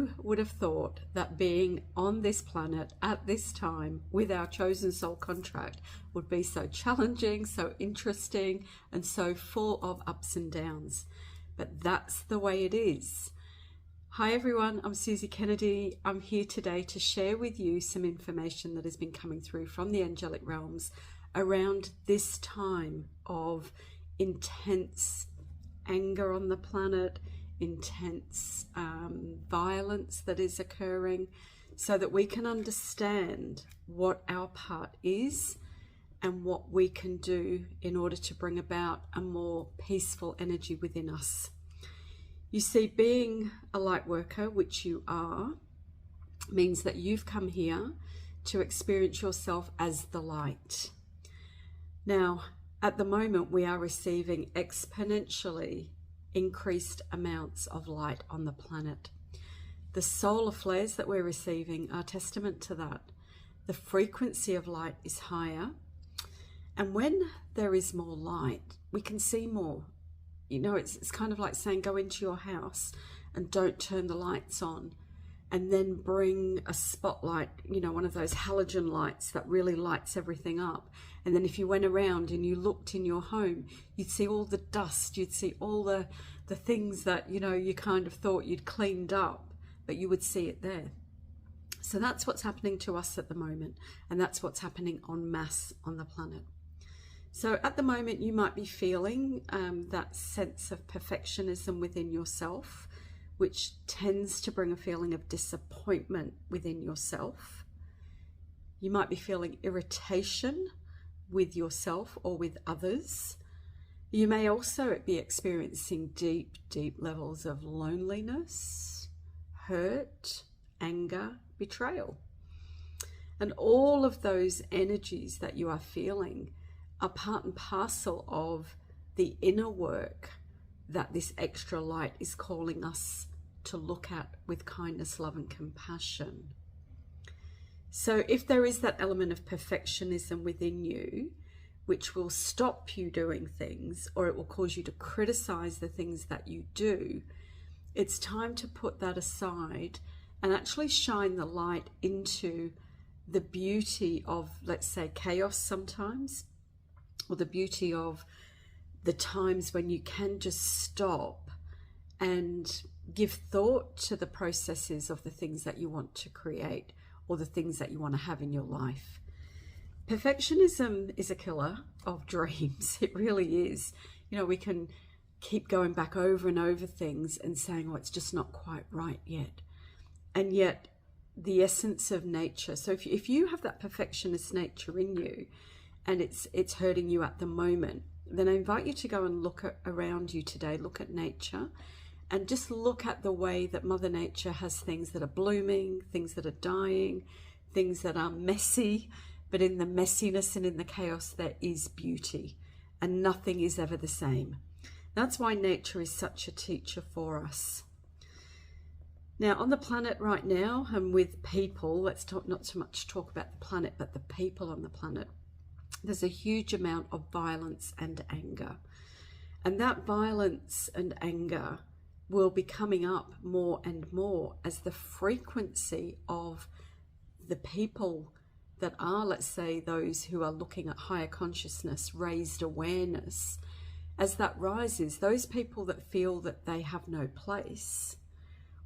Who would have thought that being on this planet at this time with our chosen soul contract would be so challenging, so interesting, and so full of ups and downs? But that's the way it is. Hi everyone, I'm Suzie Kennedy. I'm here today to share with you some information that has been coming through from the angelic realms around this time of intense anger on the planet, intense violence that is occurring, so that we can understand what our part is and what we can do in order to bring about a more peaceful energy within us. You see, being a light worker, which you are, means that you've come here to experience yourself as the light. Now, at the moment, we are receiving exponentially increased amounts of light on the planet. The solar flares that we're receiving are testament to that. The frequency of light is higher, and when there is more light, we can see more. You know, it's kind of like saying go into your house and don't turn the lights on, and then bring a spotlight, you know, one of those halogen lights that really lights everything up. And then if you went around and you looked in your home, you'd see all the dust, you'd see all the things that, you know, you kind of thought you'd cleaned up, but you would see it there. So that's what's happening to us at the moment, and that's what's happening en masse on the planet. So at the moment, you might be feeling that sense of perfectionism within yourself, which tends to bring a feeling of disappointment within yourself. You might be feeling irritation with yourself or with others. You may also be experiencing deep, deep levels of loneliness, hurt, anger, betrayal. And all of those energies that you are feeling are part and parcel of the inner work that this extra light is calling us to look at with kindness, love, and compassion. So if there is that element of perfectionism within you, which will stop you doing things, or it will cause you to criticize the things that you do, it's time to put that aside and actually shine the light into the beauty of, let's say, chaos sometimes, or the beauty of the times when you can just stop and give thought to the processes of the things that you want to create or the things that you want to have in your life. Perfectionism is a killer of dreams. It really is. You know, we can keep going back over and over things and saying, oh, it's just not quite right yet. And yet the essence of nature. So if you have that perfectionist nature in you, and it's hurting you at the moment, then I invite you to go and look around you today, look at nature, and just look at the way that Mother Nature has things that are blooming, things that are dying, things that are messy, but in the messiness and in the chaos there is beauty, and nothing is ever the same. That's why nature is such a teacher for us. Now, on the planet right now, and with people, let's not so much talk about the planet, but the people on the planet, there's a huge amount of violence and anger. And that violence and anger will be coming up more and more as the frequency of the people that are, let's say, those who are looking at higher consciousness, raised awareness, as that rises, those people that feel that they have no place,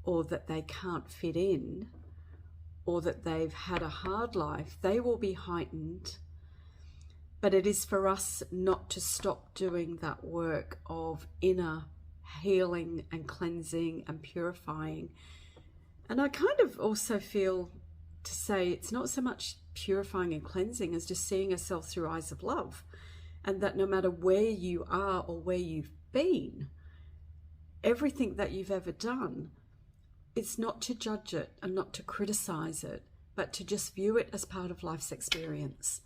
or that they can't fit in, or that they've had a hard life, they will be heightened. But it is for us not to stop doing that work of inner healing and cleansing and purifying. And I kind of also feel to say it's not so much purifying and cleansing as just seeing ourselves through eyes of love. And that no matter where you are or where you've been, everything that you've ever done, it's not to judge it and not to criticize it, but to just view it as part of life's experience.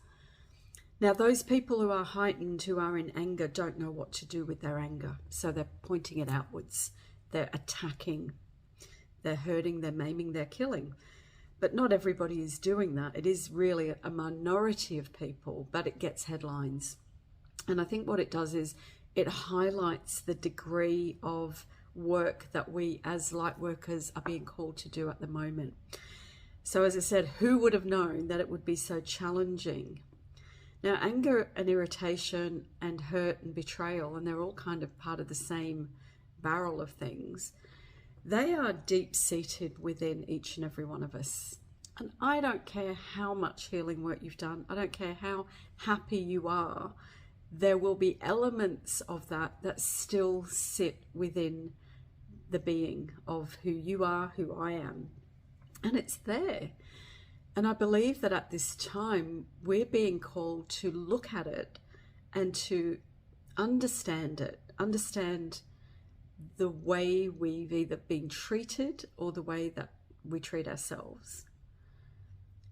Now, those people who are heightened, who are in anger, don't know what to do with their anger. So they're pointing it outwards. They're attacking. They're hurting. They're maiming. They're killing. But not everybody is doing that. It is really a minority of people, but it gets headlines. And I think what it does is it highlights the degree of work that we as light workers are being called to do at the moment. So as I said, who would have known that it would be so challenging? Now, anger and irritation and hurt and betrayal, and they're all kind of part of the same barrel of things, they are deep-seated within each and every one of us. And I don't care how much healing work you've done, I don't care how happy you are, there will be elements of that still sit within the being of who you are, who I am. And it's there. And I believe that at this time, we're being called to look at it and to understand it, understand the way we've either been treated or the way that we treat ourselves.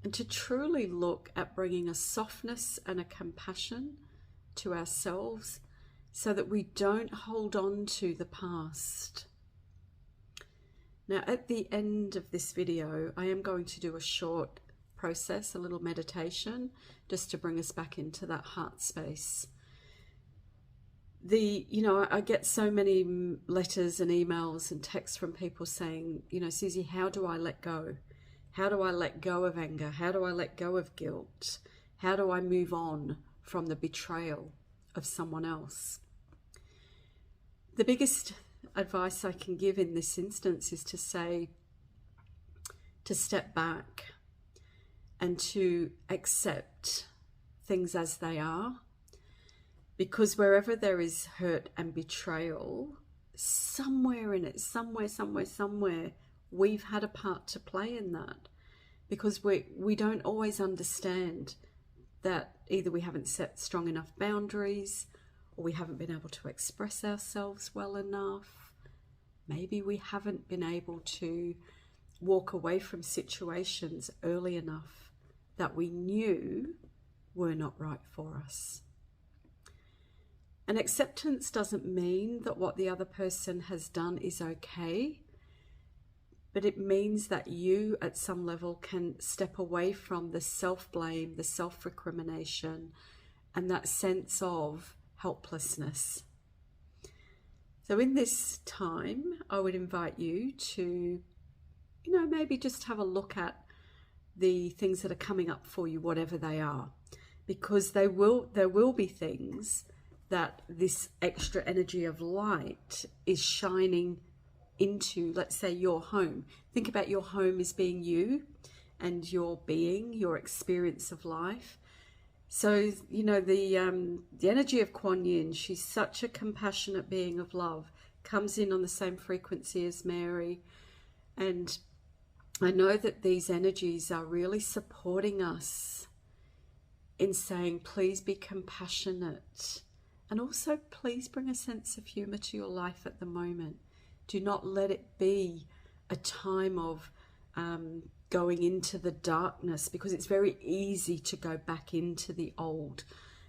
And to truly look at bringing a softness and a compassion to ourselves so that we don't hold on to the past. Now, at the end of this video, I am going to do a short process, a little meditation, just to bring us back into that heart space. I get so many letters and emails and texts from people saying, Suzie, how do I let go? How do I let go of anger? How do I let go of guilt? How do I move on from the betrayal of someone else? The biggest advice I can give in this instance is to say, to step back and to accept things as they are. Because wherever there is hurt and betrayal, somewhere in it, somewhere, we've had a part to play in that. Because we don't always understand that either we haven't set strong enough boundaries, or we haven't been able to express ourselves well enough. Maybe we haven't been able to walk away from situations early enough that we knew were not right for us. And acceptance doesn't mean that what the other person has done is okay, but it means that you at some level can step away from the self-blame, the self-recrimination, and that sense of helplessness. So in this time, I would invite you to, maybe just have a look at the things that are coming up for you, whatever they are, because there will be things that this extra energy of light is shining into, let's say, your home. Think about your home as being you and your being, your experience of life. So, the energy of Quan Yin, she's such a compassionate being of love, comes in on the same frequency as Mary. And I know that these energies are really supporting us in saying, please be compassionate. And also, please bring a sense of humor to your life at the moment. Do not let it be a time of going into the darkness, because it's very easy to go back into the old.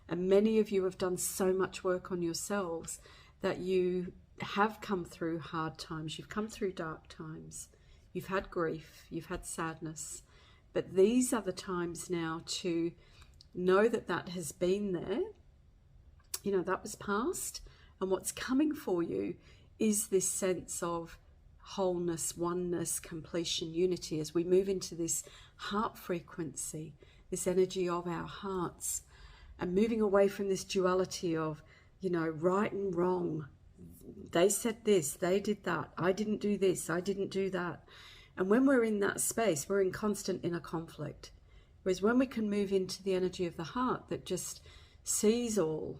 And many of you have done so much work on yourselves that you have come through hard times. You've come through dark times. You've had grief. You've had sadness. But these are the times now to know that that has been there. That was past. And what's coming for you is this sense of wholeness, oneness, completion, unity, as we move into this heart frequency, this energy of our hearts, and moving away from this duality of, right and wrong. They said this, they did that, I didn't do this, I didn't do that. And when we're in that space, we're in constant inner conflict. Whereas when we can move into the energy of the heart that just sees all,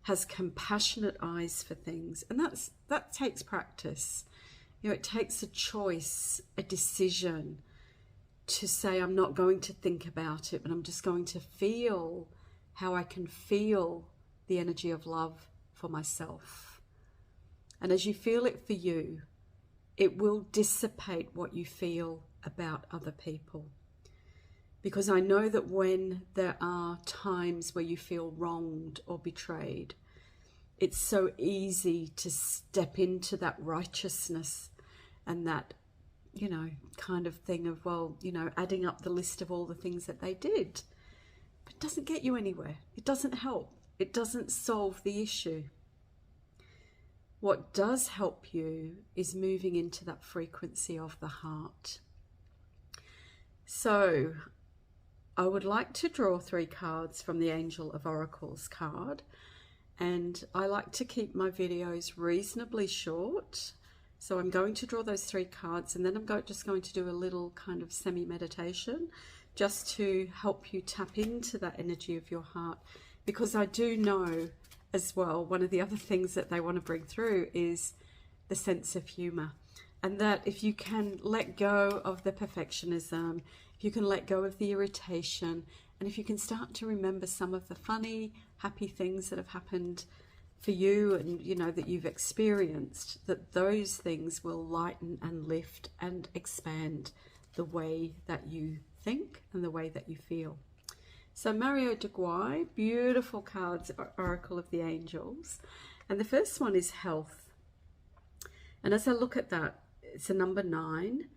has compassionate eyes for things, and that takes practice. It takes a choice, a decision to say, I'm not going to think about it, but I'm just going to feel how I can feel the energy of love for myself. And as you feel it for you, it will dissipate what you feel about other people. Because I know that when there are times where you feel wronged or betrayed, it's so easy to step into that righteousness and that, kind of thing of, adding up the list of all the things that they did. But it doesn't get you anywhere. It doesn't help. It doesn't solve the issue. What does help you is moving into that frequency of the heart. So I would like to draw 3 cards from the Angel of Oracles card, and I like to keep my videos reasonably short. So I'm going to draw those 3 cards, and then I'm just going to do a little kind of semi-meditation just to help you tap into that energy of your heart, because I do know as well, one of the other things that they want to bring through is the sense of humor. And that if you can let go of the perfectionism, if you can let go of the irritation, and if you can start to remember some of the funny, happy things that have happened for you and, you know, that you've experienced, that those things will lighten and lift and expand the way that you think and the way that you feel. So Mario de Guay, beautiful cards, Oracle of the Angels. And the first one is health. And as I look at that, it's a number 9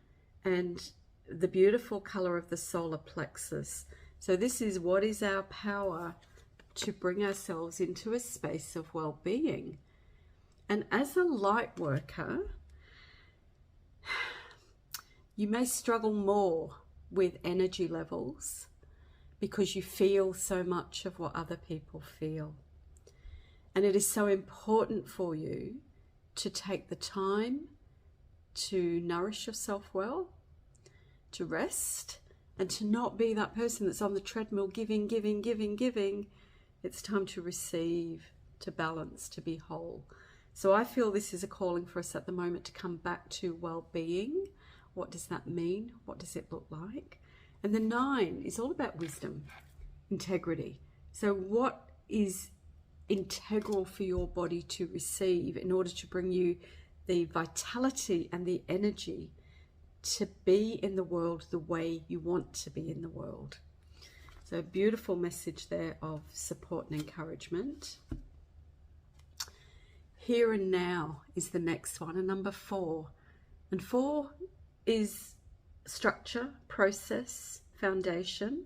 and the beautiful color of the solar plexus. So this is what is our power to bring ourselves into a space of well-being. And as a light worker, you may struggle more with energy levels because you feel so much of what other people feel. And it is so important for you to take the time to nourish yourself well, to rest, and to not be that person that's on the treadmill giving, giving, giving, giving. It's time to receive, to balance, to be whole. So I feel this is a calling for us at the moment to come back to well-being. What does that mean? What does it look like? And the 9 is all about wisdom, integrity. So what is integral for your body to receive in order to bring you the vitality and the energy to be in the world the way you want to be in the world? So a beautiful message there of support and encouragement. Here and now is the next one, a number 4. And 4 is structure, process, foundation.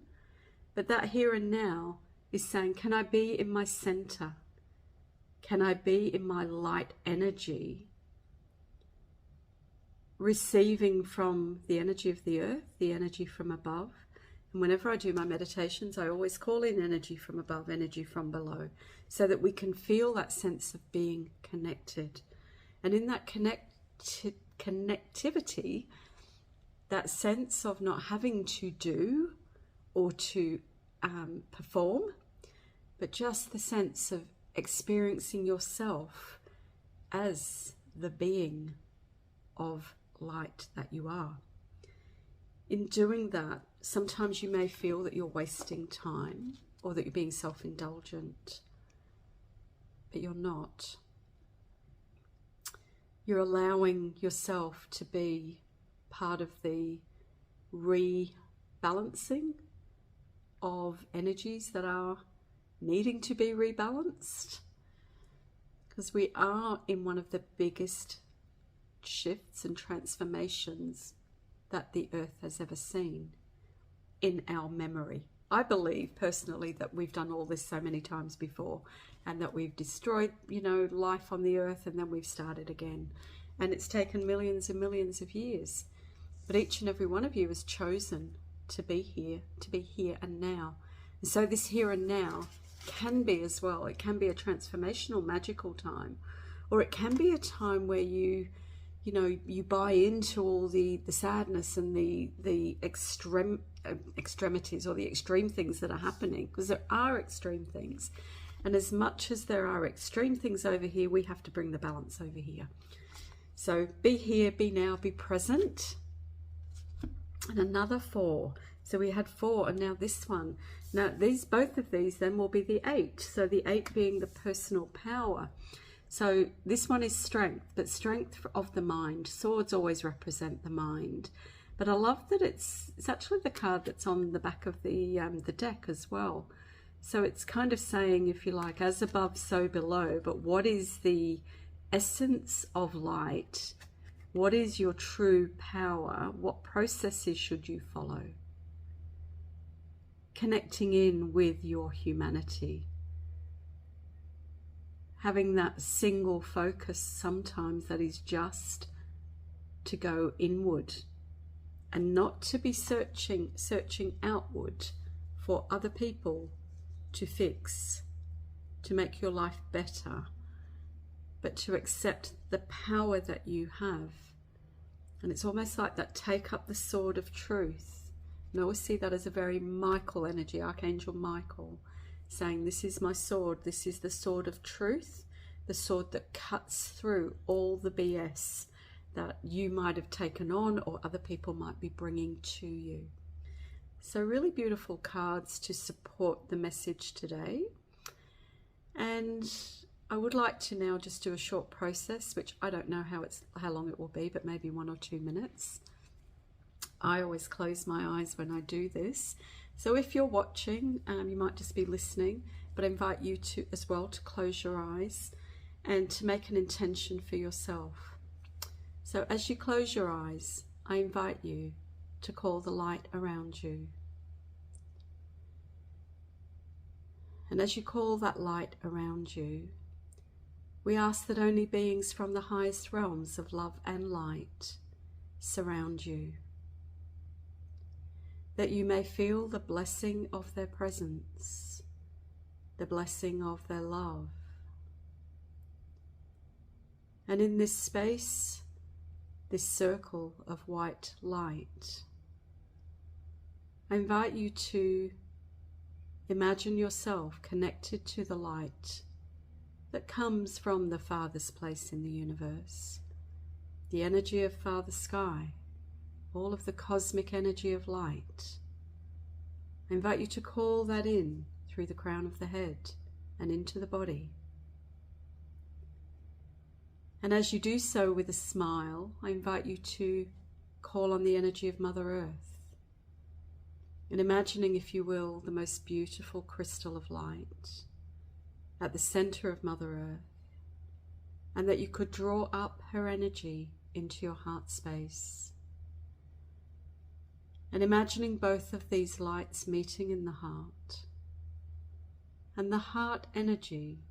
But that here and now is saying, can I be in my center? Can I be in my light energy? Receiving from the energy of the earth, the energy from above. And whenever I do my meditations, I always call in energy from above, energy from below, so that we can feel that sense of being connected. And in that connectivity, that sense of not having to do or to perform, but just the sense of experiencing yourself as the being of light that you are. In doing that, sometimes you may feel that you're wasting time or that you're being self-indulgent, but you're not. You're allowing yourself to be part of the rebalancing of energies that are needing to be rebalanced, because we are in one of the biggest shifts and transformations that the earth has ever seen in our memory. I believe personally that we've done all this so many times before, and that we've destroyed, you know, life on the earth, and then we've started again, and it's taken millions and millions of years. But each and every one of you has chosen to be here and now. And so this here and now can be as well, it can be a transformational, magical time, or it can be a time where you buy into all the sadness and the extremities or the extreme things that are happening, because there are extreme things. And as much as there are extreme things over here, we have to bring the balance over here. So be here, be now, be present. And another 4. So we had 4, and now this one. Now both of these then will be the 8. So the 8 being the personal power. So this one is strength, but strength of the mind. Swords always represent the mind. But I love that it's actually the card that's on the back of the deck as well. So it's kind of saying, if you like, as above, so below. But what is the essence of light? What is your true power? What processes should you follow? Connecting in with your humanity. having that single focus sometimes that is just to go inward and not to be searching outward for other people to fix, to make your life better, but to accept the power that you have. And it's almost like that take up the sword of truth. And I always see that as a very Michael energy, Archangel Michael, saying, this is my sword, this is the sword of truth, the sword that cuts through all the BS that you might have taken on or other people might be bringing to you. So really beautiful cards to support the message today. And I would like to now just do a short process, which I don't know how long it will be, but maybe 1 or 2 minutes. I always close my eyes when I do this. So if you're watching, you might just be listening, but I invite you to as well to close your eyes and to make an intention for yourself. So as you close your eyes, I invite you to call the light around you. And as you call that light around you, we ask that only beings from the highest realms of love and light surround you, that you may feel the blessing of their presence, the blessing of their love. And in this space, this circle of white light, I invite you to imagine yourself connected to the light that comes from the farthest place in the universe, the energy of Father Sky, all of the cosmic energy of light. I invite you to call that in through the crown of the head and into the body. And as you do so with a smile, I invite you to call on the energy of Mother Earth, and imagining, if you will, the most beautiful crystal of light at the center of Mother Earth, and that you could draw up her energy into your heart space. And imagining both of these lights meeting in the heart, and the heart energy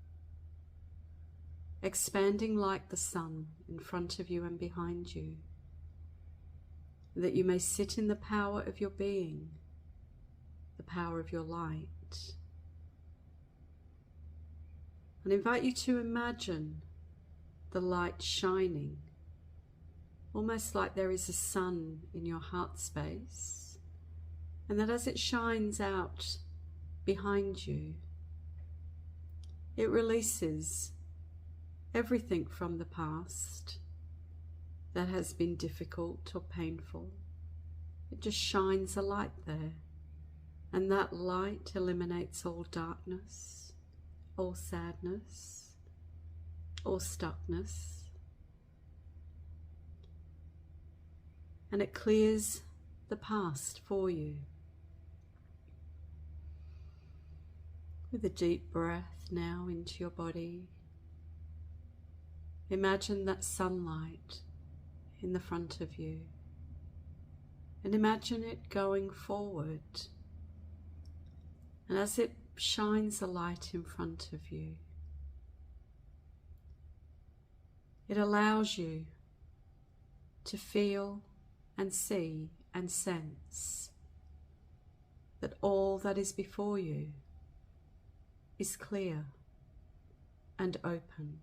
expanding like the sun in front of you and behind you, that you may sit in the power of your being, the power of your light. And invite you to imagine the light shining, almost like there is a sun in your heart space, and that as it shines out behind you, it releases everything from the past that has been difficult or painful. It just shines a light there, and that light eliminates all darkness, all sadness, all stuckness, and it clears the past for you. With a deep breath now into your body, imagine that sunlight in the front of you, and imagine it going forward. And as it shines a light in front of you, it allows you to feel and see and sense that all that is before you is clear and open,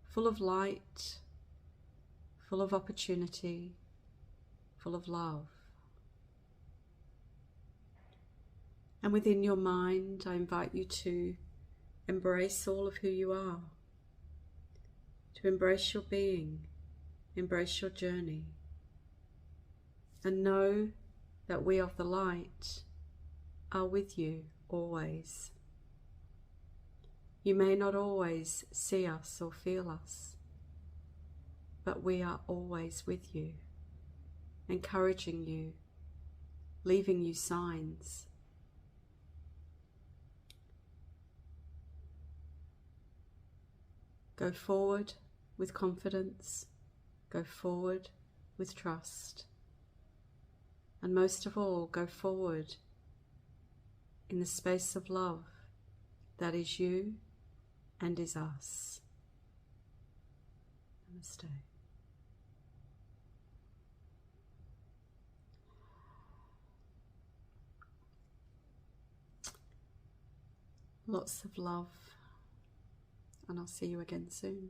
full of light, full of opportunity, full of love. And within your mind, I invite you to embrace all of who you are, to embrace your being, embrace your journey, and know that we of the light are with you always. You may not always see us or feel us, but we are always with you, encouraging you, leaving you signs. Go forward with confidence, go forward with trust, and most of all, go forward in the space of love that is you and is us. Namaste. Lots of love, and I'll see you again soon.